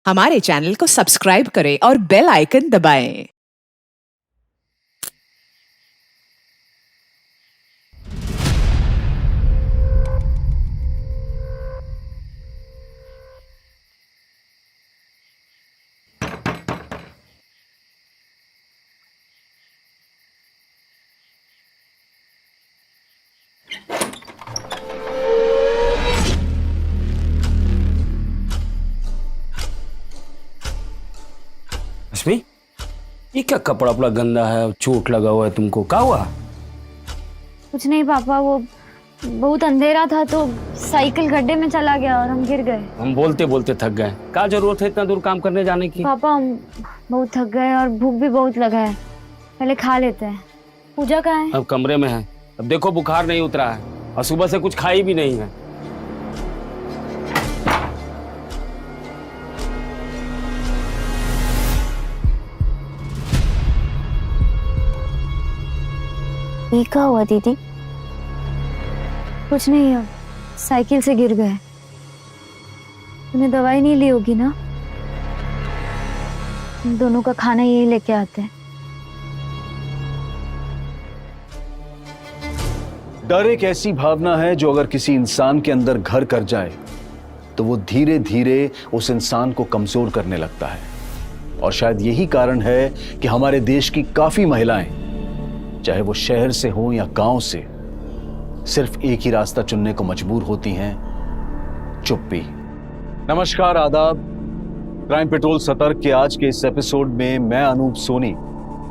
हमारे चैनल को सब्सक्राइब करें और बेल आइकन दबाएं। रश्मि, ये क्या कपड़ा अपना गंदा है, चोट लगा हुआ है तुमको, क्या हुआ? कुछ नहीं पापा, वो बहुत अंधेरा था तो साइकिल गड्ढे में चला गया और हम गिर गए। हम बोलते बोलते थक गए। क्या जरूरत है इतना दूर काम करने जाने की? पापा हम बहुत थक गए और भूख भी बहुत लगा है, पहले खा लेते हैं। पूजा कहाँ है? अब कमरे में है। अब देखो बुखार नहीं उतरा है और सुबह से कुछ खाई भी नहीं है। ये क्या हुआ दीदी? कुछ नहीं है, साइकिल से गिर गए। तुमने दवाई नहीं ली होगी ना? हम दोनों का खाना यही लेके आते हैं। डर एक ऐसी भावना है जो अगर किसी इंसान के अंदर घर कर जाए तो वो धीरे धीरे उस इंसान को कमजोर करने लगता है। और शायद यही कारण है कि हमारे देश की काफी महिलाएं, चाहे वो शहर से हो या गांव से, सिर्फ एक ही रास्ता चुनने को मजबूर होती हैं, चुप्पी। नमस्कार, आदाब। क्राइम पेट्रोल सतर्क के आज के इस एपिसोड में मैं अनूप सोनी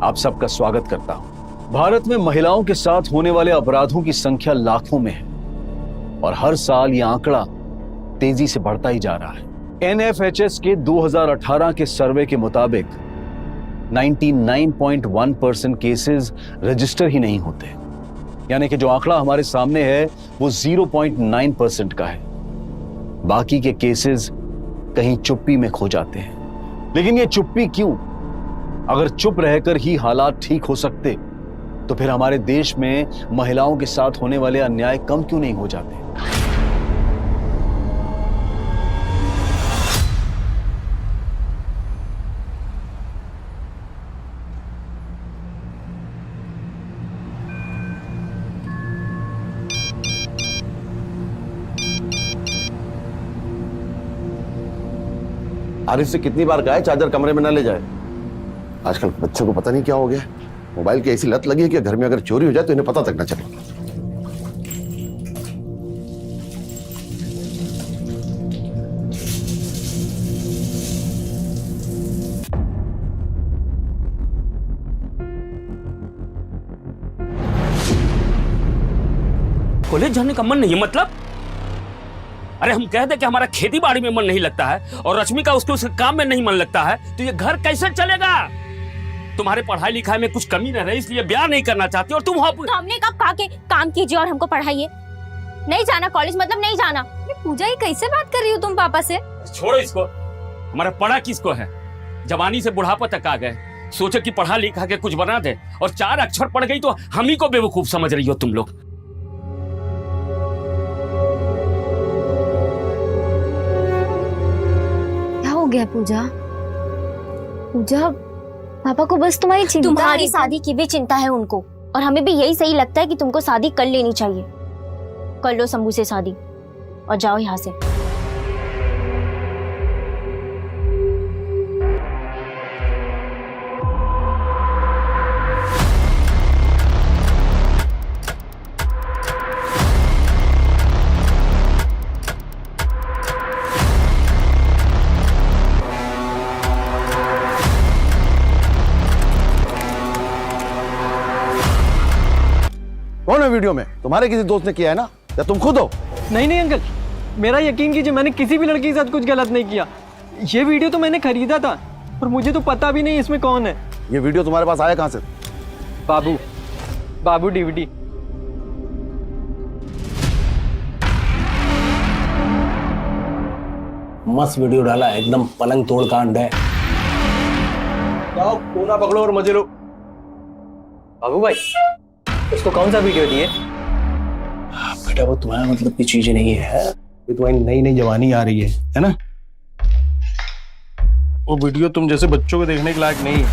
आप सबका स्वागत करता हूं। भारत में महिलाओं के साथ होने वाले अपराधों की संख्या लाखों में है और हर साल यह आंकड़ा तेजी से बढ़ता ही जा रहा है। NFHS के 2018 के सर्वे के मुताबिक 99.1% केसेस रजिस्टर ही नहीं होते, यानी कि जो आंकड़ा हमारे सामने है वो 0.9% का है। बाकी के केसेस कहीं चुप्पी में खो जाते हैं। लेकिन ये चुप्पी क्यों? अगर चुप रहकर ही हालात ठीक हो सकते तो फिर हमारे देश में महिलाओं के साथ होने वाले अन्याय कम क्यों नहीं हो जाते? आरिफ से कितनी बार कहा है चार्जर कमरे में न ले जाए। आजकल बच्चों को पता नहीं क्या हो गया, मोबाइल की ऐसी लत लगी है कि घर में अगर चोरी हो जाए तो इन्हें पता तक न चले। कॉलेज जाने का मन नहीं है मतलब? अरे हम कहते कि हमारा खेती बाड़ी में मन नहीं लगता है और रश्मि का उसके काम में नहीं मन लगता है, तो ये घर कैसे चलेगा? तुम्हारे पढ़ाई लिखाई में कुछ कमी न रहे इसलिए ब्याह नहीं करना चाहती और तुम तो हमने कब कहा कि काम कीजिए और हमको पढ़ाइए? नहीं जाना कॉलेज मतलब नहीं जाना। पूजा, ये कैसे बात कर रही हो तुम पापा से? छोड़ो इसको। हमारा पढ़ा किसको है? जवानी से बुढ़ापा तक आ गए, सोचे कि पढ़ा लिखा के कुछ बना दे और 4 अक्षर पढ़ गई तो हम ही को बेवकूफ समझ रही हो तुम लोग। क्या हो गया पूजा? पूजा, पापा को बस तुम्हारी चिंता तुम्हारी है। शादी की भी चिंता है उनको, और हमें भी यही सही लगता है कि तुमको शादी कर लेनी चाहिए। कर लो शंभू से शादी और जाओ यहाँ से। कौन है वीडियो में? तुम्हारे किसी दोस्त ने किया है ना, या तुम खुद हो? नहीं नहीं अंकल, मेरा यकीन कीजिए, मैंने किसी भी लड़की के साथ कुछ गलत नहीं किया। ये वीडियो तो मैंने खरीदा था और मुझे तो पता भी नहीं इसमें कौन है। ये वीडियो तुम्हारे पास आया कहां से? बाबू DVD। मस्त वीडियो डाला, एकदम पलंग तोड़ कांड है। जाओ कोना पकड़ो और मजे लो। बाबू भाई, उसको कौन सा वीडियो दिए? बेटा वो तुम्हारा मतलब की चीज नहीं है, ये तुम्हारी नई नई जवानी आ रही है ना? वो वीडियो तुम जैसे बच्चों को देखने के लायक नहीं है।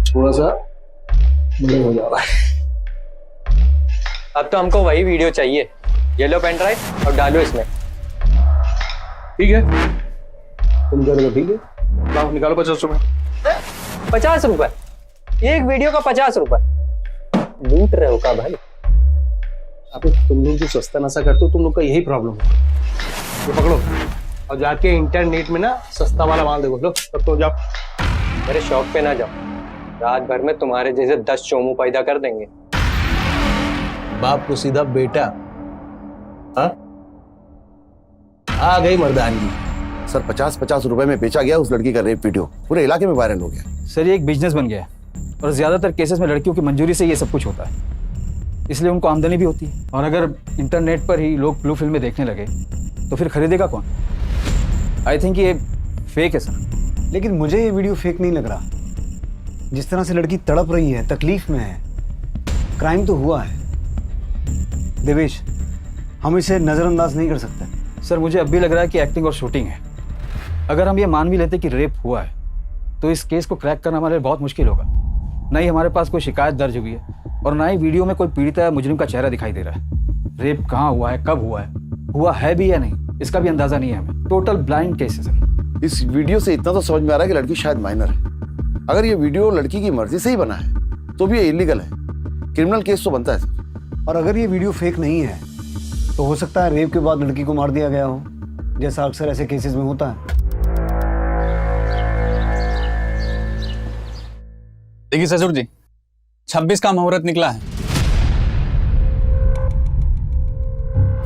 थोड़ा सा बड़े हो जा रहा है। अब तो हमको वही वीडियो चाहिए। ये लो पेन ड्राइव और डालो इसमें। ठीक है, तुम कह रहे हो ठीक है, लाओ निकालो 50 रुपए। 50 रुपए? एक वीडियो का 50 रुपए? लूट रहे हो का भाई? अबे तुम लोग जो सस्ता नशा करते हो, तुम लोग का यही प्रॉब्लम है। ये पकड़ो और जाके इंटरनेट में ना सस्ता वाला माल देखो। लो तब तो जाओ। मेरे शौक पे ना जाओ, रात भर में तुम्हारे जैसे 10 चोमू पैदा कर देंगे। बाप को सीधा बेटा। हाँ, आ गई मर्दानगी। सर 50-50 रुपए में बेचा गया उस लड़की का रेप वीडियो, पूरे इलाके में वायरल हो गया। सर ये एक बिजनेस बन गया है और ज्यादातर केसेस में लड़कियों की मंजूरी से ये सब कुछ होता है, इसलिए उनको आमदनी भी होती है। और अगर इंटरनेट पर ही लोग ब्लू फिल्में देखने लगे तो फिर खरीदेगा कौन? आई थिंक ये फेक है सर। लेकिन मुझे ये वीडियो फेक नहीं लग रहा। जिस तरह से लड़की तड़प रही है, तकलीफ में है, क्राइम तो हुआ है। देवेश, हम इसे नजरअंदाज नहीं कर सकते। सर मुझे अब भी लग रहा है कि एक्टिंग और शूटिंग है। अगर हम ये मान भी लेते कि रेप हुआ है तो इस केस को क्रैक करना हमारे लिए बहुत मुश्किल होगा। ना ही हमारे पास कोई शिकायत दर्ज हुई है और ना ही वीडियो में कोई पीड़िता या मुजरिम का चेहरा दिखाई दे रहा है। रेप कहाँ हुआ है, कब हुआ है भी या नहीं, इसका भी अंदाजा नहीं है हमें। टोटल ब्लाइंड केस है सर। इस वीडियो से इतना तो समझ में आ रहा है कि लड़की शायद माइनर है। अगर ये वीडियो लड़की की मर्जी से ही बना है तो भी ये इलीगल है, क्रिमिनल केस तो बनता है सर। और अगर ये वीडियो फेक नहीं है तो हो सकता है रेप के बाद लड़की को मार दिया गया हो, जैसा अक्सर ऐसे केसेस में होता है। देखिए ससुर जी, 26 का मुहूर्त निकला है।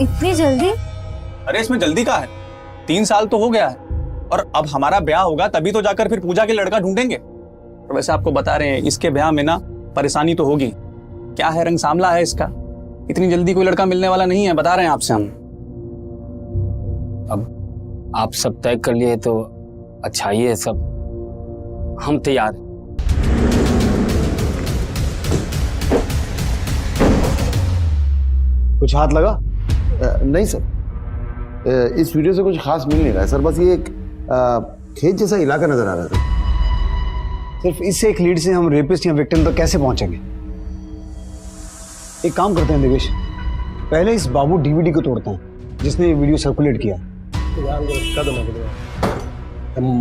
इतनी जल्दी? अरे इसमें जल्दी का है, 3 साल तो हो गया है और अब हमारा ब्याह होगा तभी तो जाकर फिर पूजा के लड़का ढूंढेंगे। और वैसे आपको बता रहे हैं इसके ब्याह में ना परेशानी तो होगी। क्या है, रंग सांवला है इसका, इतनी जल्दी कोई लड़का मिलने वाला नहीं है, बता रहे हैं आपसे हम। अब आप सब तय कर लिए तो अच्छा ही है सब, हम तैयार हैं। कुछ हाथ लगा? नहीं सर, इस वीडियो से कुछ खास मिल नहीं रहा है सर। बस ये एक खेत जैसा इलाका नजर आ रहा था। सिर्फ इस एक लीड से हम रेपिस्ट या विक्टिम तक कैसे पहुंचेंगे? एक काम करते हैं देवेश, पहले इस बाबू डीवीडी को तोड़ते हैं जिसने ये वीडियो सर्कुलेट किया।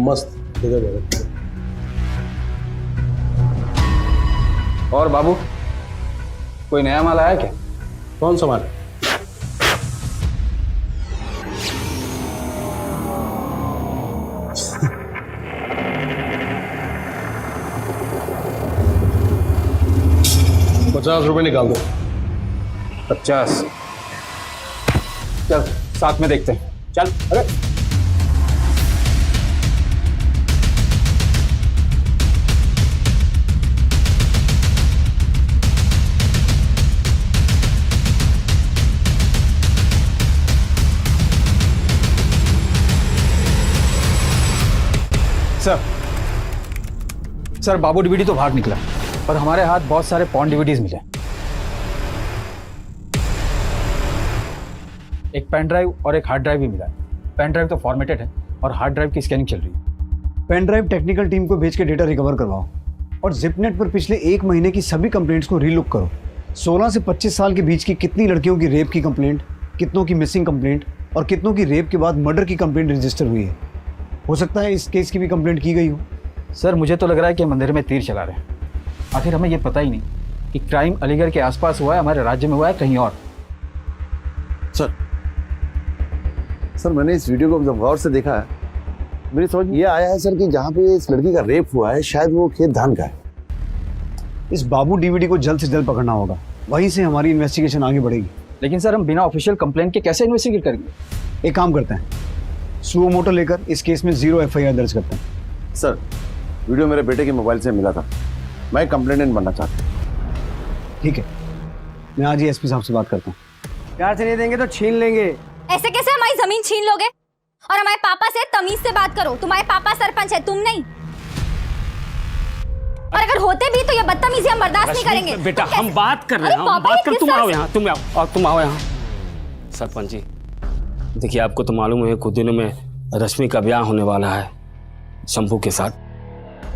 मस्त। और बाबू कोई नया माल आया क्या? कौन सा माल? ₹50 निकाल दो। 50? चल साथ में देखते हैं, चल। अरे सर बाबू डीवीडी तो भाग निकला और हमारे हाथ बहुत सारे पॉर्न डीवीडीज मिले। एक पेन ड्राइव और एक हार्ड ड्राइव भी मिला। पेन ड्राइव तो फॉर्मेटेड है और हार्ड ड्राइव की स्कैनिंग चल रही है। पेन ड्राइव टेक्निकल टीम को भेज के डेटा रिकवर करवाओ और जिपनेट पर पिछले 1 महीने की सभी कंप्लेंट्स को रीलुक करो। 16 से 25 साल के बीच की कितनी लड़कियों की रेप की कंप्लेंट, कितनों की मिसिंग कंप्लेंट और कितनों की रेप के बाद मर्डर की कंप्लेंट रजिस्टर हुई है। हो सकता है इस केस की भी कंप्लेंट की गई हो। सर मुझे तो लग रहा है कि हम अंधेरे में तीर चला रहे हैं। आखिर हमें यह पता ही नहीं कि क्राइम अलीगढ़ के आसपास हुआ है, हमारे राज्य में हुआ है, कहीं और। सर मैंने इस वीडियो को जब गौर से देखा है, मेरी समझ ये आया है सर कि जहाँ पे इस लड़की का रेप हुआ है शायद वो खेत धान का है। इस बाबू डीवीडी को जल्द से जल्द पकड़ना होगा, वहीं से हमारी इन्वेस्टिगेशन आगे बढ़ेगी। लेकिन सर हम बिना ऑफिशियल कंप्लेंट के कैसे इन्वेस्टिगेट करेंगे? एक काम करते हैं, सुओ मोटो लेकर इस केस में 0 FIR दर्ज करते हैं। सर वीडियो मेरे बेटे के मोबाइल से मिला था, मैं कंप्लेनेंट बनना चाहता हूँ। ठीक है, मैं आज ही SP साहब से बात करता हूँ। प्यार से नहीं देंगे तो छीन लेंगे। ऐसे कैसे हमारी जमीन छीन लोगे? और हमारे पापा से तमीज से बात करो, तुम्हारे पापा सरपंच है, तुम नहीं। और अगर होते भी तो ये बदतमीजी हम बर्दाश्त नहीं करेंगे। बेटा हम बात कर रहे हैं, हम बात कर, तुम आओ यहाँ, तुम आओ यहाँ। सरपंच जी देखिए, आपको तो मालूम है कुछ दिनों में रश्मि का ब्याह होने वाला है शंभू के साथ,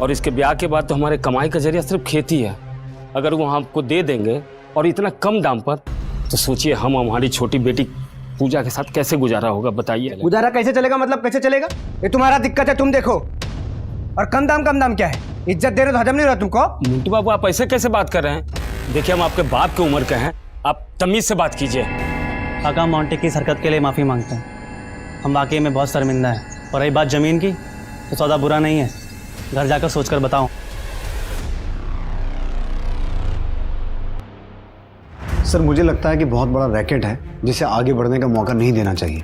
और इसके ब्याह के बाद तो हमारे कमाई का जरिया सिर्फ खेती है। अगर वो हमको दे देंगे और इतना कम दाम पर, तो सोचिए हम हमारी छोटी बेटी पूजा के साथ कैसे गुजारा होगा, बताइए। गुजारा कैसे चलेगा? मतलब कैसे चलेगा? ये तुम्हारा दिक्कत है, तुम देखो। और कम दाम क्या है? इज्जत दे रहे तो हजम नहीं हो रहा तुमको? मिंटू बाबू, आप ऐसे कैसे बात कर रहे हैं? देखिए, हम आपके बाप की उम्र के हैं, आप तमीज से बात कीजिए। काका, मोंटे की इस हरकत के लिए माफ़ी मांगते हैं। हम वाकई में बहुत शर्मिंदा हैं। और रही बात ज़मीन की, तो सौदा बुरा नहीं है, घर जाकर सोचकर बताओ। सर, मुझे लगता है कि बहुत बड़ा रैकेट है जिसे आगे बढ़ने का मौका नहीं देना चाहिए।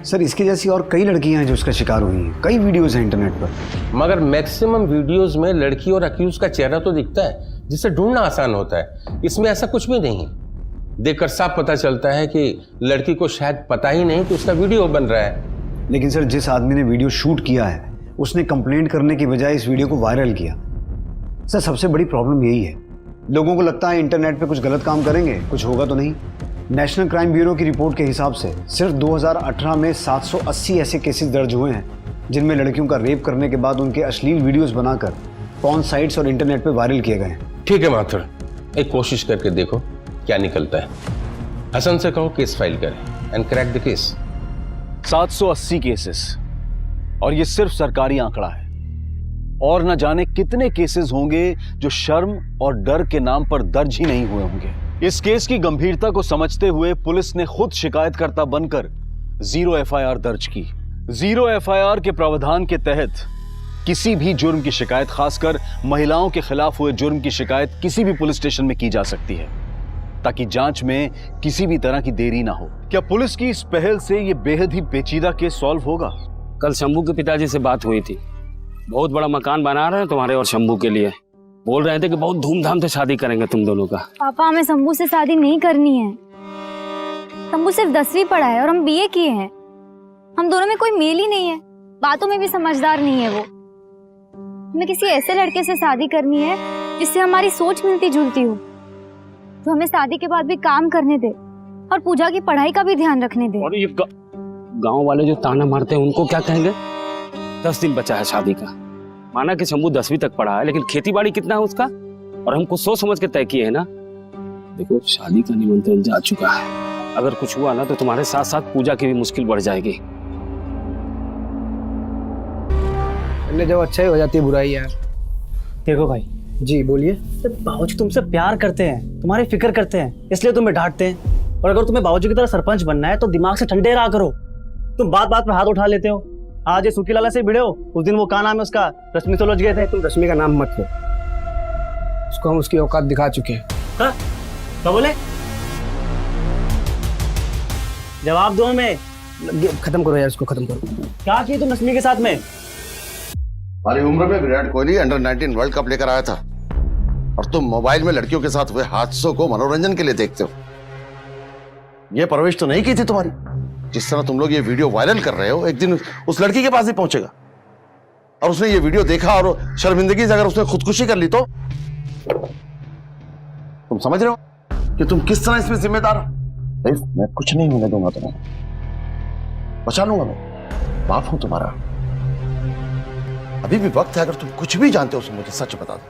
सर, इसकी जैसी और कई लड़कियां हैं जो उसका शिकार हुई हैं। कई वीडियोस हैं इंटरनेट पर। मगर मैक्सिमम वीडियोस में लड़की और अक्यूज का चेहरा तो दिखता है, जिसे ढूंढना आसान होता है। इसमें ऐसा कुछ भी नहीं है। देखकर साफ पता चलता है कि लड़की को शायद पता ही नहीं कि उसका वीडियो बन रहा है। लेकिन सर, जिस आदमी ने वीडियो शूट किया है उसने कंप्लेंट करने की बजाय इस वीडियो को वायरल किया। सर, सबसे बड़ी प्रॉब्लम यही है, लोगों को लगता है इंटरनेट पे कुछ गलत काम करेंगे, कुछ होगा तो नहीं। नेशनल क्राइम ब्यूरो की रिपोर्ट के हिसाब से सिर्फ 2018 में 780 ऐसे केसेस दर्ज हुए हैं जिनमें लड़कियों का रेप करने के बाद उनके अश्लील वीडियोस बनाकर पॉर्न साइट्स और इंटरनेट पे वायरल किए गए हैं। ठीक है माथुर, एक कोशिश करके देखो क्या निकलता है। हसन से कहो केस फाइल करें and crack the case. 780 cases, और ये सिर्फ सरकारी आंकड़ा है। और न जाने कितने केसेस होंगे जो शर्म और डर के नाम पर दर्ज ही नहीं हुए होंगे। इस केस की गंभीरता को समझते हुए पुलिस ने खुद शिकायतकर्ता बनकर 0 एफआईआर दर्ज की। 0 एफआईआर के प्रावधान के तहत किसी भी जुर्म की शिकायत, खासकर महिलाओं के खिलाफ हुए जुर्म की शिकायत किसी भी पुलिस स्टेशन में की जा सकती है, ताकि जांच में किसी भी तरह की देरी ना हो। क्या पुलिस की इस पहल से ये बेहद ही पेचीदा केस सॉल्व होगा? कल शंभू के पिताजी से बात हुई थी, बहुत बड़ा मकान बना रहे हैं तुम्हारे और शंभू के लिए। बोल रहे थे कि बहुत धूमधाम से शादी करेंगे तुम दोनों का। पापा, हमें शंभू से शादी नहीं करनी है। शंभू सिर्फ 10वीं पढ़ा है और हम बीए किए हैं। हम दोनों में कोई मेल ही नहीं है, बातों में भी समझदार नहीं है वो। हमें किसी ऐसे लड़के से शादी करनी है जिससे हमारी सोच मिलती जुलती हो, जो हमें शादी के बाद भी काम करने दे और पूजा की पढ़ाई का भी ध्यान रखने दे। और ये गांव वाले जो ताना मारते हैं उनको क्या कहेंगे? 10 दिन बचा है शादी का। माना कि शंभू 10वीं तक पढ़ा है, लेकिन खेती बाड़ी कितना है उसका, और हमको सोच समझ के तय किए है ना। देखो, शादी का निमंत्रण जा चुका है। अगर कुछ हुआ ना तो तुम्हारे साथ साथ पूजा की भी मुश्किल बढ़ जाएगी। जब अच्छा ही हो जाती है बुराई यार। देखो भाई जी बोलिए। बाबूजी तुमसे प्यार करते हैं, तुम्हारी फिक्र करते हैं, इसलिए तुम्हें डांटते हैं। और अगर तुम्हें बाबूजी की तरह सरपंच बनना है तो दिमाग से ठंडे रहा करो। तुम बात बात में हाथ उठा लेते हो। आज ये सुखी लाला से भिड़े हो, उस दिन वो का नाम है उसका, रश्मि से उलझ गए थे। तुम रश्मि का नाम मत लो, उसको हम उसकी औकात दिखा चुके हैं। हाँ? क्या बोले? जवाब दो हमें। खत्म करो यार, उसको खत्म करो। क्या किए तुम रश्मि के साथ में? हमारी उम्र में Virat Kohli under-19 world cup लेकर आया था, और तुम मोबाइल में लड़कियों के साथ हुए हादसों को मनोरंजन के लिए देखते हो। यह परवरिश तो नहीं की थी तुम्हारी। जिस तरह तुम लोग ये वीडियो वायरल कर रहे हो, एक दिन उस लड़की के पास ही पहुंचेगा, और उसने ये वीडियो देखा और शर्मिंदगी से अगर उसने खुदकुशी कर ली तो तुम समझ रहे हो कि तुम किस तरह इसमें जिम्मेदार हो। मैं कुछ नहीं होने दूंगा तुम्हें, बचा लूंगा मैं, बाप हूं तुम्हारा। अभी भी वक्त है, अगर तुम कुछ भी जानते हो तो मुझे सच बता दो।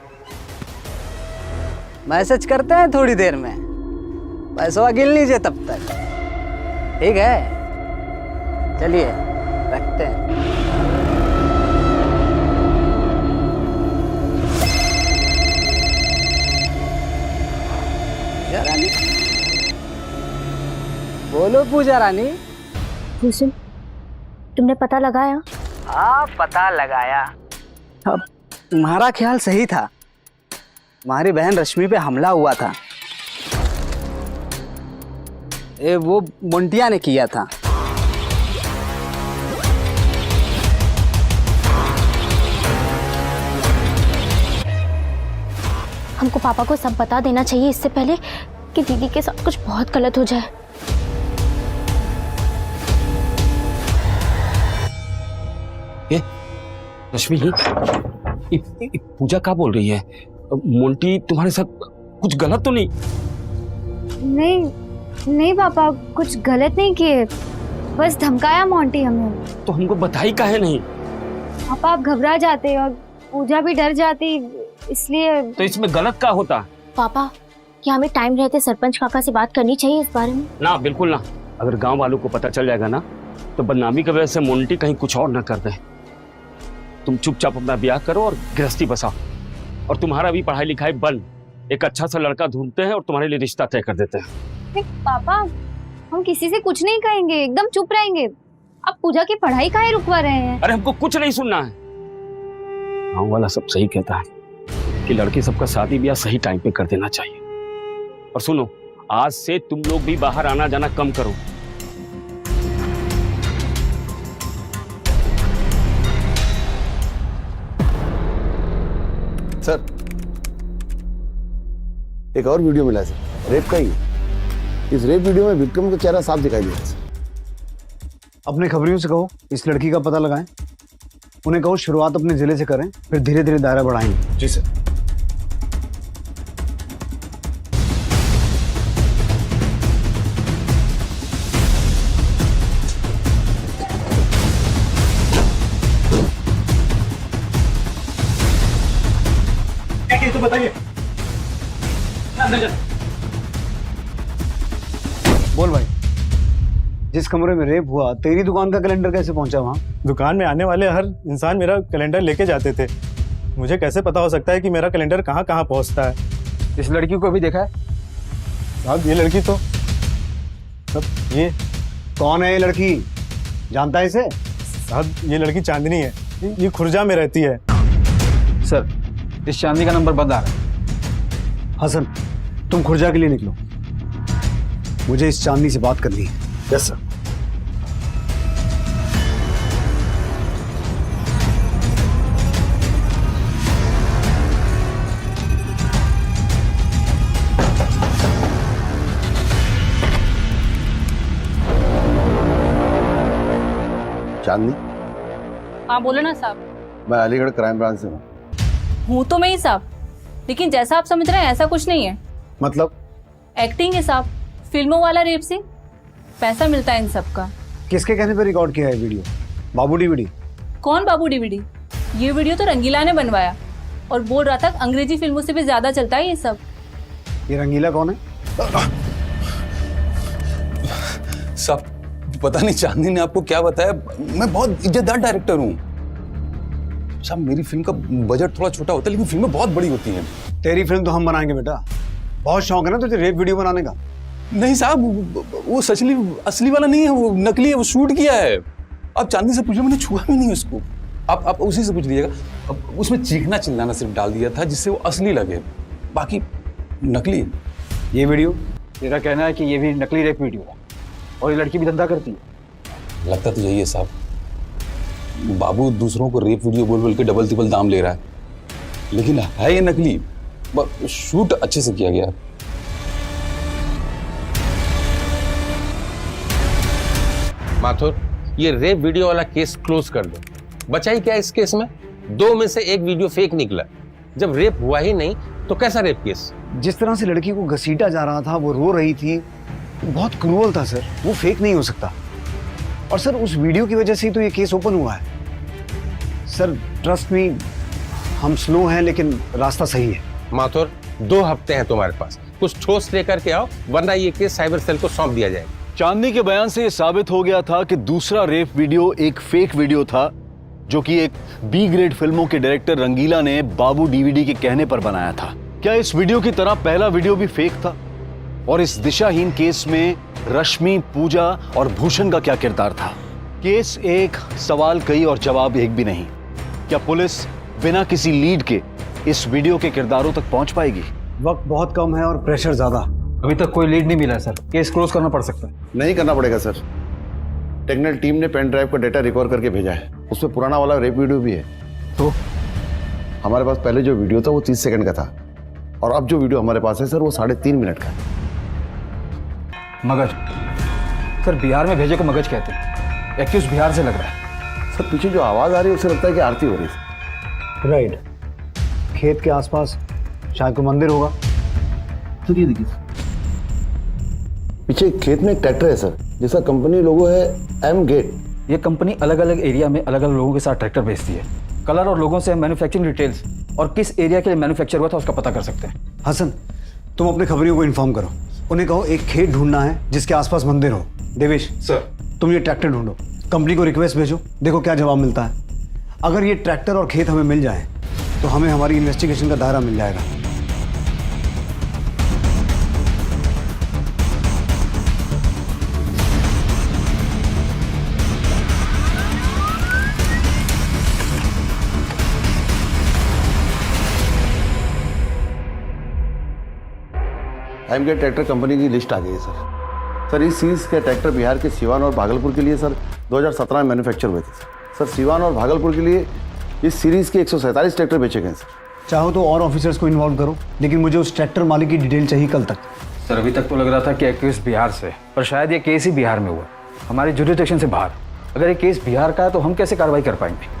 मैसेज करते हैं थोड़ी देर में, पैसा गिन लीजिए तब तक। ठीक है, चलिए रखते हैं। पूजा रानी, बोलो पूजा रानी। भूषण, तुमने पता लगाया? हाँ, पता लगाया। अब तुम्हारा ख्याल सही था, तुम्हारी बहन रश्मि पे हमला हुआ था। वो मोंटिया ने किया था। हमको पापा को सब बता देना चाहिए इससे पहले कि दीदी के साथ कुछ बहुत गलत हो जाए। ये रश्मि, पूजा क्या बोल रही है? मोंटी तुम्हारे साथ कुछ गलत तो नहीं? नहीं नहीं पापा, कुछ गलत नहीं किए। बस धमकाया मोंटी हमें। तो हमको बताई काहे नहीं? पापा आप घबरा जाते और पूजा भी डर जाती, इसलिए। तो इसमें गलत क्या होता? पापा, क्या हमें टाइम रहते सरपंच काका से बात करनी चाहिए इस बारे में? ना, बिल्कुल ना। अगर गांव वालों को पता चल जाएगा ना, तो बदनामी की वजह से मोंटी कहीं कुछ और ना कर दे। तुम चुपचाप अपना ब्याह करो और गृहस्थी बसाओ, और तुम्हारा भी पढ़ाई लिखाई बंद। एक अच्छा सा लड़का ढूंढते हैं और तुम्हारे लिए रिश्ता तय कर देते हैं। पापा हम किसी से कुछ नहीं कहेंगे, एकदम चुप रहेंगे। आप पूजा की पढ़ाई काहे रुकवा रहे हैं? अरे हमको कुछ नहीं सुनना है। गाँव वाला सब सही कहता है कि लड़की सबका शादी ब्याह सही टाइम पे कर देना चाहिए। और सुनो, आज से तुम लोग भी बाहर आना जाना कम करो। सर, एक और वीडियो मिला सर, रेप का ही। इस रेप वीडियो में विक्रम का चेहरा साफ दिखाई दे रहा है। अपने खबरियों से कहो इस लड़की का पता लगाएं। उन्हें कहो शुरुआत अपने जिले से करें, फिर धीरे धीरे दायरा बढ़ाएंगे। जी सर। तो बताइए। बोल भाई, जिस कमरे में रेप हुआ तेरी दुकान का कैलेंडर कैसे पहुंचा वहां? दुकान में आने वाले हर इंसान मेरा कैलेंडर लेके जाते थे। मुझे कैसे पता हो सकता है कि मेरा कैलेंडर कहाँ कहाँ पहुंचता है? इस लड़की को भी देखा है? साहब ये लड़की तो सब ये कौन है ये लड़की? जानता है इसे? साहब ये लड़की चांदनी है, ये खुर्जा में रहती है। सर इस चांदनी का नंबर बंद आ रहा है। हसन, तुम खुर्जा के लिए निकलो, मुझे इस चांदनी से बात करनी है। Yes sir. चांदनी, हाँ बोलो ना साहब। मैं अलीगढ़ क्राइम ब्रांच से हूँ। हूँ तो मैं ही साहब, लेकिन जैसा आप समझ रहे हैं ऐसा कुछ नहीं है। मतलब? एक्टिंग है साहब, फिल्मों वाला रेप सीन, पैसा मिलता है इन सब का। किसके कहने पर रिकॉर्ड किया है वीडियो? बाबू डीवीडी? कौन बाबू डीवीडी? ये वीडियो तो रंगीला ने बनवाया और बोल रहा था अंग्रेजी फिल्मों से भी ज्यादा चलता है ये सब। ये रंगीला कौन है? सब पता नहीं चांदनी ने आपको क्या बताया। मैं बहुत इज्जतदार डायरेक्टर हूँ साहब। मेरी फिल्म का बजट थोड़ा छोटा होता है, लेकिन फिल्में बहुत बड़ी होती हैं। तेरी फिल्म तो हम बनाएंगे बेटा। बहुत शौक है ना तुझे रेप वीडियो बनाने का? नहीं साहब, वो सचली असली वाला नहीं है, वो नकली है, वो शूट किया है। आप चांदनी से पूछिए, मैंने छुआ भी नहीं उसको। आप उसी से पूछ लीजिएगा। अब उसमें चीखना चिल्लाना सिर्फ डाल दिया था जिससे वो असली लगे, बाकी नकली है। ये वीडियो? तेरा कहना है कि ये भी नकली रेप वीडियो है और ये लड़की भी धंधा करती है? लगता तो यही है साहब। बाबू दूसरों को रेप वीडियो बोल बोल के डबल तिबल दाम ले रहा है, लेकिन है ये नकली। शूट अच्छे से किया गया है। माथुर, ये रेप वीडियो वाला केस क्लोज कर दो। बचा ही क्या इस केस में? 2 में से 1 वीडियो फेक निकला। जब रेप हुआ ही नहीं तो कैसा रेप केस? जिस तरह से लड़की को घसीटा जा रहा था, वो रो रही थी, बहुत क्रूअल था सर। वो फेक नहीं हो सकता। और सर उस वीडियो की वजह से ही तो ये केस ओपन हुआ है। सर ट्रस्ट मी, हम स्लो हैं लेकिन रास्ता सही है। माथुर, 2 हफ्ते हैं तुम्हारे पास, कुछ ठोस लेकर के आओ, वरना ये केस साइबर सेल को सौंप दिया जाएगा। चांदनी के बयान से यह साबित हो गया था कि दूसरा रेप वीडियो एक फेक वीडियो था, जो कि एक बी ग्रेड फिल्मों के डायरेक्टर रंगीला ने बाबू डीवीडी के कहने पर बनाया था। क्या इस वीडियो की तरह पहला वीडियो भी फेक था? और इस दिशाहीन केस में रश्मि, पूजा और भूषण का क्या किरदार था? केस एक, सवाल कई और जवाब एक भी नहीं। क्या पुलिस बिना किसी लीड के इस वीडियो के किरदारों तक पहुंच पाएगी? वक्त बहुत कम है और प्रेशर ज्यादा। अभी तक कोई लीड नहीं मिला सर। केस क्लोज करना पड़ सकता है। नहीं करना पड़ेगा सर। टेक्निकल टीम ने पेन ड्राइव का डेटा रिकवर करके भेजा है, उसमें पुराना वाला रेप वीडियो भी है। तो हमारे पास पहले जो वीडियो था वो 30 सेकंड का था, और अब जो वीडियो हमारे पास है सर वो 3.5 मिनट का है। मगज? सर बिहार में भेजे को मगज कहते हैं। एक्यूज बिहार से लग रहा है। सर पीछे जो आवाज आ रही है उससे लगता है कि आरती हो रही है। राइट। खेत के आसपास शायद कोई मंदिर होगा। तो ये देखिए, पीछे खेत में एक ट्रैक्टर है सर, जिसका कंपनी लोगो है एम गेट, ये कंपनी अलग अलग एरिया में अलग अलग लोगों के साथ ट्रैक्टर बेचती है। कलर और लोगों से हम मैन्युफैक्चरिंग डिटेल्स और किस एरिया के लिए मैन्युफैक्चर हुआ था उसका पता कर सकते हैं। हसन, तुम अपने खबरियों को इन्फॉर्म करो, उन्हें कहो एक खेत ढूंढना है जिसके आसपास मंदिर हो। देवेश सर, तुम ये ट्रैक्टर ढूंढो, कंपनी को रिक्वेस्ट भेजो, देखो क्या जवाब मिलता है। अगर ये ट्रैक्टर और खेत हमें मिल जाए तो हमें हमारी इन्वेस्टिगेशन का दायरा मिल जाएगा। एम गेट ट्रैक्टर कंपनी की लिस्ट आ गई है सर। इस सीरीज के ट्रैक्टर बिहार के सिवान और भागलपुर के लिए सर 2017 में मैन्युफैक्चर हुए थे सर। सिवान और भागलपुर के लिए इस सीरीज के 147 ट्रैक्टर बेचे गए सर। चाहो तो और ऑफिसर्स को इन्वॉल्व करो, लेकिन मुझे उस ट्रैक्टर मालिक की डिटेल चाहिए कल तक। सर अभी तक तो लग रहा था कि एक्यूज बिहार से, पर शायद ये केस ही बिहार में हुआ, हमारे जुरिडिक्शन से बाहर। अगर ये केस बिहार का है तो हम कैसे कार्रवाई कर पाएंगे?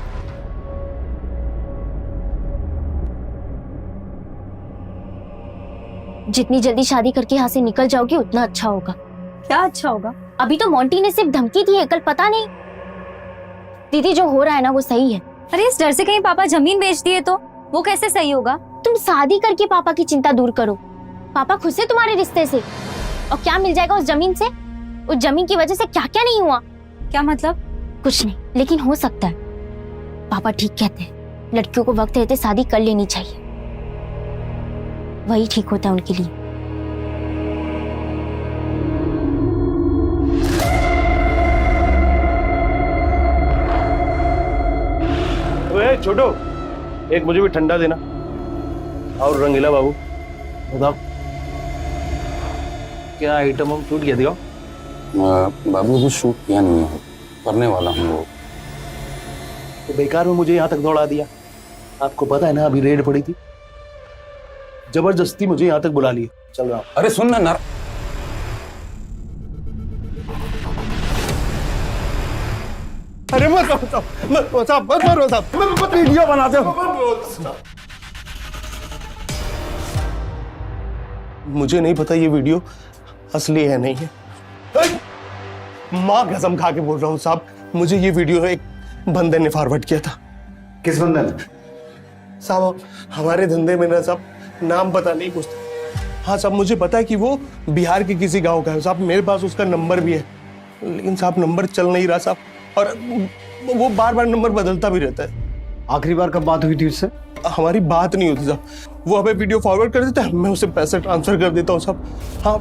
जितनी जल्दी शादी करके यहाँ से निकल जाओगे उतना अच्छा होगा। क्या अच्छा होगा? अभी तो मोंटी ने सिर्फ धमकी दी है, कल पता नहीं। दीदी जो हो रहा है ना वो सही है। अरे इस डर से कहीं पापा जमीन बेच दिए तो वो कैसे सही होगा? तुम शादी करके पापा की चिंता दूर करो। पापा खुश है तुम्हारे रिश्ते से, और क्या मिल जाएगा उस जमीन से? उस जमीन की वजह से क्या क्या नहीं हुआ। क्या मतलब? कुछ नहीं, लेकिन हो सकता है। पापा ठीक कहते हैं, लड़कियों को वक्त रहते शादी कर लेनी चाहिए, वही ठीक होता है उनके लिए। छोटो, एक मुझे भी ठंडा देना और रंगीला बाबू। बताओ क्या आइटम हम शूट किया? दिखाओ। बाबू भी शूट किया नहीं है, करने वाला हूँ वो। तो बेकार में मुझे यहाँ तक दौड़ा दिया। आपको पता है ना अभी रेड पड़ी थी, जबरदस्ती मुझे यहाँ तक बुला लिया। चल रहा। अरे सुन ना अरे मत वीडियो बनाते हो। मुझे नहीं पता ये वीडियो असली है नहीं है। माँ कसम खा के बोल रहा हूँ साहब, मुझे ये वीडियो एक बंदे ने फॉरवर्ड किया था। किस बंदे ने? साहब हमारे धंधे में ना साहब नाम पता नहीं पूछता। हाँ साहब मुझे पता है कि वो बिहार के किसी गांव का है साहब, मेरे पास उसका नंबर भी है, लेकिन साहब नंबर चल नहीं रहा साहब, और वो बार बार नंबर बदलता भी रहता है। आखिरी बार कब बात हुई थी उससे? हमारी बात नहीं होती साहब, वो हमें वीडियो फॉरवर्ड कर देता है, मैं उसे पैसे ट्रांसफर कर देता हूँ साहब। हाँ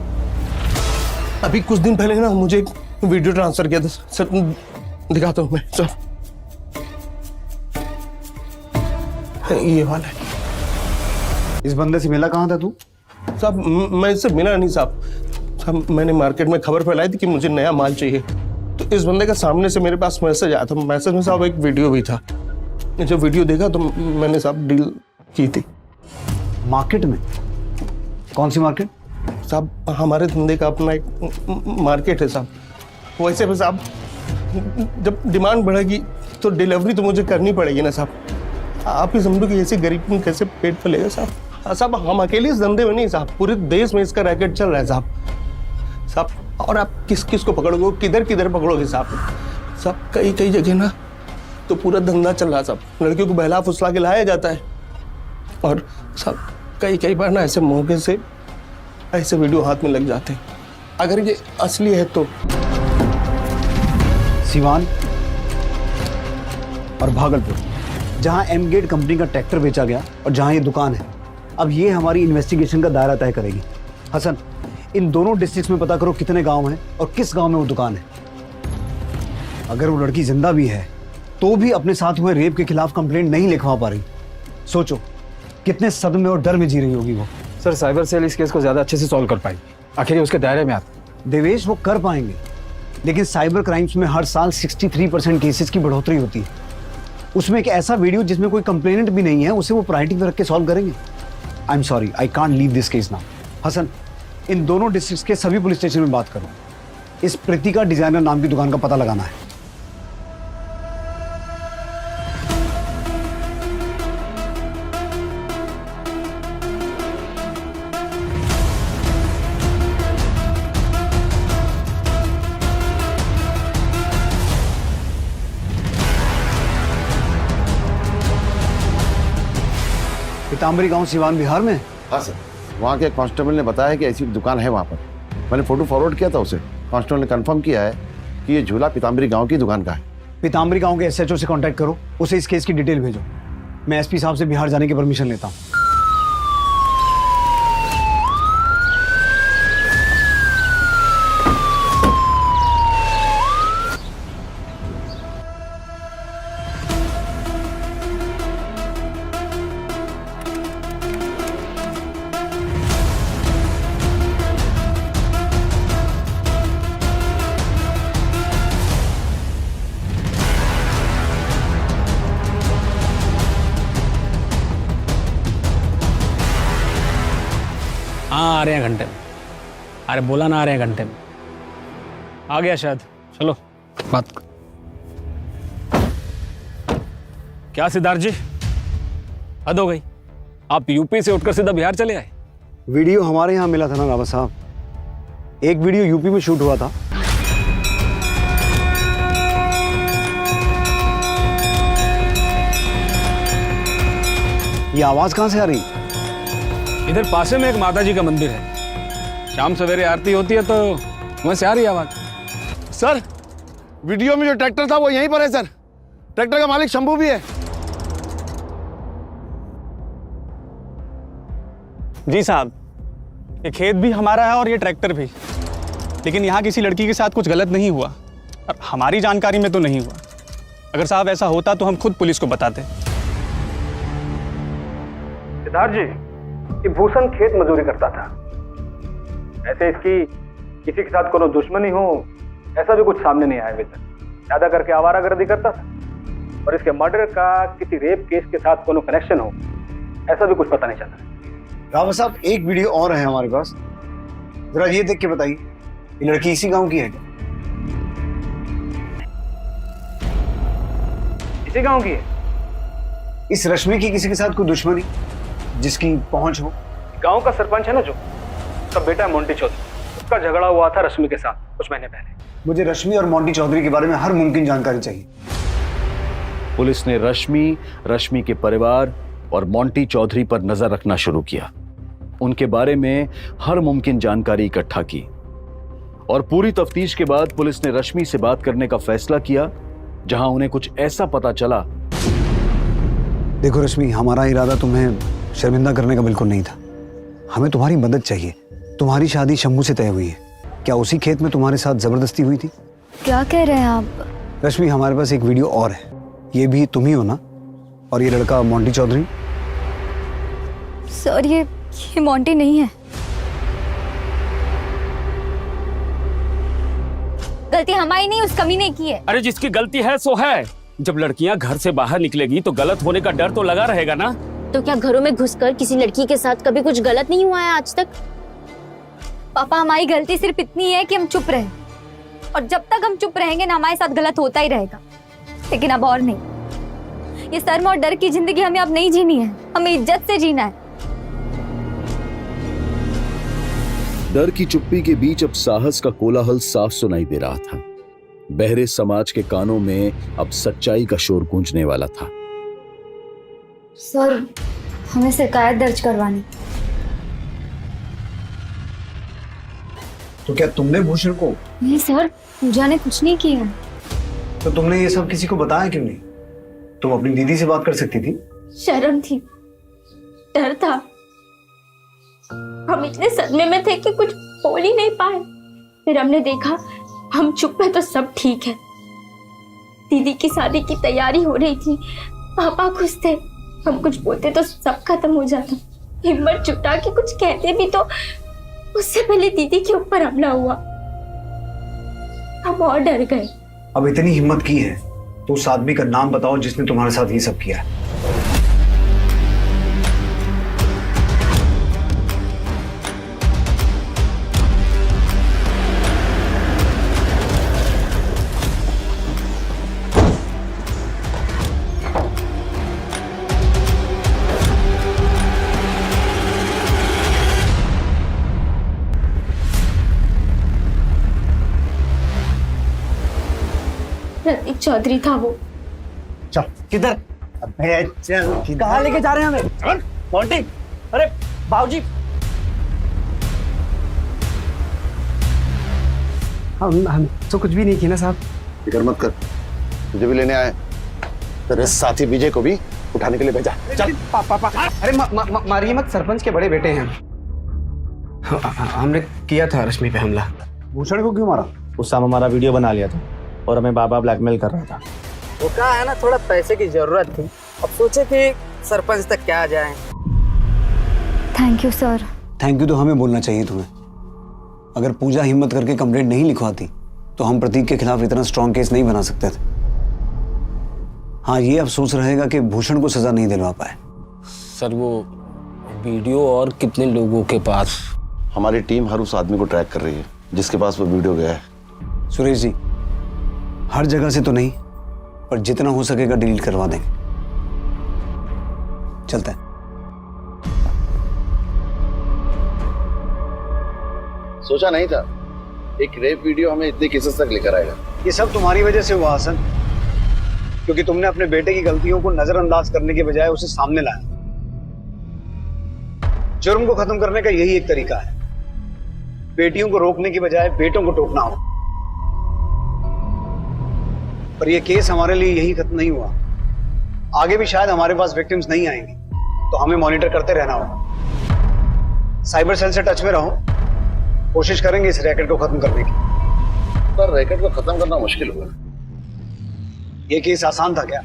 अभी कुछ दिन पहले ना मुझे एक वीडियो ट्रांसफर किया था सर, दिखाता हूँ मैं सर, ये वाला है। इस बंदे से मिला कहाँ था तू? साहब मैं इससे मिला नहीं साहब, मैंने मार्केट में खबर फैलाई थी कि मुझे नया माल चाहिए, तो इस बंदे का सामने से मेरे पास मैसेज आया था। मैसेज में साहब एक वीडियो भी था। जब वीडियो देखा तो मैंने साहब डील की थी। मार्केट में? कौन सी मार्केट? साहब हमारे धंधे का अपना एक मार्केट है साहब। वैसे भी साहब जब डिमांड बढ़ेगी तो डिलीवरी तो मुझे करनी पड़ेगी ना साहब। आप ही समझो कि ऐसे गरीब में कैसे पेट पलेगा साहब। साहब हम अकेले इस धंधे में नहीं साहब, पूरे देश में इसका रैकेट चल रहा है साहब। और आप किस किस को पकड़ोगे, किधर किधर पकड़ोगे साहब? कई कई जगह ना तो पूरा धंधा चल रहा है साहब, लड़कियों को बहला फुसला के लाया जाता है, और साहब कई बार ना ऐसे मौके से ऐसे वीडियो हाथ में लग जाते हैं। अगर ये असली है तो सिवान और भागलपुर, जहां एम गेट कंपनी का ट्रैक्टर बेचा गया और जहां ये दुकान है, अब ये हमारी इन्वेस्टिगेशन का दायरा तय करेगी। हसन, इन दोनों डिस्ट्रिक्ट्स में पता करो कितने गांव हैं और किस गांव में वो दुकान है। अगर वो लड़की जिंदा भी है तो भी अपने साथ हुए रेप के खिलाफ कंप्लेंट नहीं लिखवा पा रही। सोचो कितने सदमे और डर में जी रही होगी वो। सर साइबर सेल इस केस को ज्यादा अच्छे से सॉल्व कर पाएगी, आखिर ये उसके दायरे में आता। देवेश वो कर पाएंगे, लेकिन साइबर क्राइम्स में हर साल 63% केसेस की बढ़ोतरी होती है। उसमें एक ऐसा वीडियो जिसमें कोई कंप्लेनेंट भी नहीं है, उसे वो प्रायोरिटी में रख के सॉल्व करेंगे। I am sorry, I can't leave this case now. Hasan, इन दोनों डिस्ट्रिक्ट्स के सभी पुलिस स्टेशन में बात करो। इस प्रीतिका डिजाइनर नाम की दुकान का पता लगाना है। पीताम्बरी गांव सिवान बिहार में? हाँ सर, वहाँ के कांस्टेबल ने बताया कि ऐसी दुकान है वहाँ पर। मैंने फोटो फॉरवर्ड किया था उसे। कांस्टेबल ने कंफर्म किया है कि ये झूला पीताम्बरी गांव की दुकान का है। पीताम्बरी गांव के एसएचओ से कांटेक्ट करो, उसे इस केस की डिटेल भेजो। मैं एसपी साहब से बिहार जाने की परमिशन लेता हूँ। हाँ आ रहे हैं घंटे में। अरे बोला ना आ रहे हैं घंटे में। आ गया शायद। चलो बात। क्या सिद्धार्थ जी, हद हो गई। आप यूपी से उठकर सीधा बिहार चले आए। वीडियो हमारे यहाँ मिला था ना रावत साहब। एक वीडियो यूपी में शूट हुआ था। ये आवाज कहाँ से आ रही? इधर पासे में एक माता जी का मंदिर है, शाम सवेरे आरती होती है तो वहां से आ रही आवाज। सर, वीडियो में जो ट्रैक्टर था वो यहीं पर है सर। ट्रैक्टर का मालिक शंभू भी है। जी साहब, ये खेत भी हमारा है और ये ट्रैक्टर भी। लेकिन यहाँ किसी लड़की के साथ कुछ गलत नहीं हुआ और हमारी जानकारी में तो नहीं हुआ। अगर साहब ऐसा होता तो हम खुद पुलिस को बताते। सिद्धार्थ जी, ये भूषण खेत मजदूरी करता था। ऐसे इसकी किसी के साथ कोनो दुश्मनी हो ऐसा भी कुछ सामने नहीं आया अभी तक। ज्यादा करके आवारागर्दी करता था और इसके मर्डर का किसी रेप केस के साथ कोनो कनेक्शन हो ऐसा भी कुछ पता नहीं चला। रावत साहब, एक वीडियो और है हमारे पास, जरा ये देख के बताइए, ये लड़की इसी गांव की है क्या? इसी गांव की है? इस रश्मि की किसी के साथ कोई दुश्मनी जिसकी पहुंच हो? गांव का सरपंच है ना जो, उसका बेटा है मोंटी चौधरी, उसका झगड़ा हुआ था रश्मि के साथ कुछ महीने पहले। मुझे रश्मि और मोंटी चौधरी के बारे में हर मुमकिन जानकारी चाहिए। पुलिस ने रश्मि के परिवार और मोंटी चौधरी पर नजर रखना शुरू किया। उनके बारे में हर मुमकिन जानकारी इकट्ठा की और पूरी तफ्तीश के बाद पुलिस ने रश्मि से बात करने का फैसला किया, जहां उन्हें कुछ ऐसा पता चला। देखो रश्मि, हमारा इरादा तुम्हें शर्मिंदा करने का बिल्कुल नहीं था। हमें तुम्हारी मदद चाहिए। तुम्हारी शादी शंभू से तय हुई है। क्या उसी खेत में तुम्हारे साथ जबरदस्ती हुई थी? क्या कह रहे हैं आप? रश्मि, हमारे पास एक वीडियो और है। ये भी तुम ही हो ना? और ये लड़का मोंटी चौधरी? सर, ये मोंटी नहीं है। गलती हमारी नहीं, उस कमीने की है। अरे जिसकी गलती है सो है। जब लड़कियां घर से बाहर निकलेगी तो गलत होने का डर तो लगा रहेगा ना। तो क्या घरों में घुसकर किसी लड़की के साथ कभी कुछ गलत नहीं हुआ है आज तक? पापा, हमारी गलती सिर्फ इतनी है कि हम चुप रहे, और जब तक हम चुप रहेंगे ना हमारे साथ गलत होता ही रहेगा। लेकिन अब और नहीं। ये शर्म और डर की जिंदगी हमें अब नहीं जीनी है, हमें इज्जत से जीना है। डर की चुप्पी के बीच अब साहस का कोलाहल साफ सुनाई दे रहा था। बहरे समाज के कानों में अब सच्चाई का शोर गूंजने वाला था। सर, हमें शिकायत दर्ज करवानी। तो क्या तुमने भूषण को? नहीं सर, पूजा ने कुछ नहीं किया। तो तुमने ये सब किसी को बताया क्यों नहीं? तुम अपनी दीदी से बात कर सकती थी। शर्म थी, डर था। हम इतने सदमे में थे कि कुछ बोल ही नहीं पाए। फिर हमने देखा हम चुप है तो सब ठीक है। दीदी की शादी की तैयारी हो रही थी, पापा खुश थे। हम कुछ बोलते तो सब खत्म हो जाता। हिम्मत जुटा के कुछ कहते भी तो उससे पहले दीदी के ऊपर हमला हुआ। हम और डर गए। अब इतनी हिम्मत की है तो उस आदमी का नाम बताओ जिसने तुम्हारे साथ ये सब किया है। प्रतीक चौधरी था वो। चल, किधर? अबे चल, कहाँ लेके जा रहे हैं हमें? मोंटी, अरे बाबूजी। हम तो कुछ भी नहीं किया ना साहब। फिक्र मत कर, तुझे भी लेने आए। तेरे साथी विजय को भी उठाने के लिए भेजा। चल पापा, अरे मारिए मत, सरपंच के बड़े बेटे हैं। हमने किया था रश्मि पे हमला। भूषण को क्यों मारा? उस समय हमारा वीडियो बना लिया था और हमें बाबा ब्लैकमेल कर रहा था। वो कहा है ना, थोड़ा पैसे की जरूरत थी, अब सोचे कि सरपंच तक क्या जाए। Thank you sir. Thank you तो हमें बोलना चाहिए तुम्हें। अगर पूजा हिम्मत करके कंप्लेंट नहीं लिखवाती तो हम प्रतीक के खिलाफ इतना स्ट्रॉन्ग केस नहीं बना सकते थे। हाँ, ये अफसोस रहेगा कि भूषण को सजा नहीं दिलवा पाए। सर वो वीडियो और कितने लोगों के पास? हमारी टीम हर उस आदमी को ट्रैक कर रही है जिसके पास वो वीडियो गया है। सुरेश जी, हर जगह से तो नहीं, पर जितना हो सकेगा डिलीट करवा देंगे। चलता है। सोचा नहीं था एक रेप वीडियो हमें इतने केसेस तक लेकर आएगा। ये सब तुम्हारी वजह से हुआ हसन, क्योंकि तुमने अपने बेटे की गलतियों को नजरअंदाज करने के बजाय उसे सामने लाया। जुर्म को खत्म करने का यही एक तरीका है, बेटियों को रोकने की बजाय बेटों को टोकना हो। पर यह केस हमारे लिए यही खत्म नहीं हुआ, आगे भी शायद हमारे पास विक्टिम्स नहीं आएंगे, तो हमें मॉनिटर करते रहना होगा। साइबर सेल से टच में रहो, कोशिश करेंगे इस रैकेट को खत्म करने की। पर रैकेट को खत्म करना मुश्किल होगा। यह केस आसान था क्या?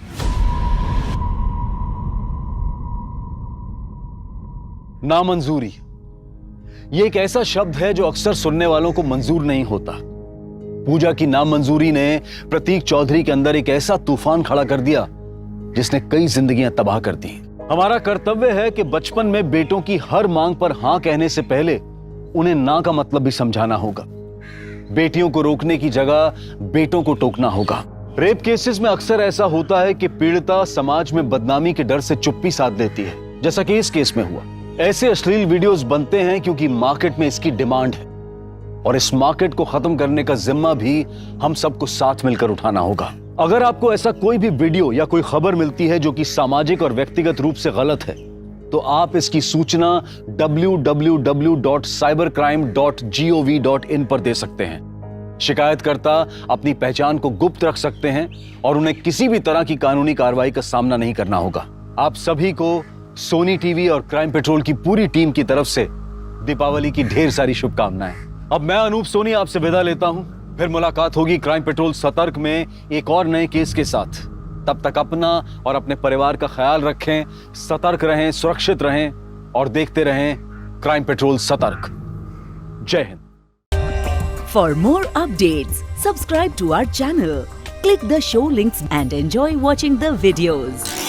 नामंजूरी ये एक ऐसा शब्द है जो अक्सर सुनने वालों को मंजूर नहीं होता। पूजा की नामंजूरी ने प्रतीक चौधरी के अंदर एक ऐसा तूफान खड़ा कर दिया जिसने कई जिंदगियां तबाह कर दी। हमारा कर्तव्य है कि बचपन में बेटों की हर मांग पर हां कहने से पहले उन्हें ना का मतलब भी समझाना होगा। बेटियों को रोकने की जगह बेटों को टोकना होगा। रेप केसेस में अक्सर ऐसा होता है कि पीड़िता समाज में बदनामी के डर से चुप्पी साध देती है, जैसा कि इस केस में हुआ। ऐसे अश्लील वीडियोस बनते हैं क्योंकि मार्केट में इसकी डिमांड है, और इस मार्केट को खत्म करने का जिम्मा भी हम सबको साथ मिलकर उठाना होगा। अगर आपको ऐसा कोई भी वीडियो या कोई खबर मिलती है जो कि सामाजिक और व्यक्तिगत रूप से गलत है, तो आप इसकी सूचना www.cybercrime.gov.in पर दे सकते हैं। शिकायतकर्ता अपनी पहचान को गुप्त रख सकते हैं और उन्हें किसी भी तरह की कानूनी कार्रवाई का सामना नहीं करना होगा। आप सभी को सोनी टीवी और क्राइम पेट्रोल की पूरी टीम की तरफ से दीपावली की ढेर सारी शुभकामनाएं। अब मैं अनूप सोनी आपसे विदा लेता हूं, फिर मुलाकात होगी क्राइम पेट्रोल सतर्क में एक और नए केस के साथ। तब तक अपना और अपने परिवार का ख्याल रखें, सतर्क रहें, सुरक्षित रहें और देखते रहें क्राइम पेट्रोल सतर्क। जय Hind. For more updates, subscribe to our channel, click the show links and enjoy watching the videos.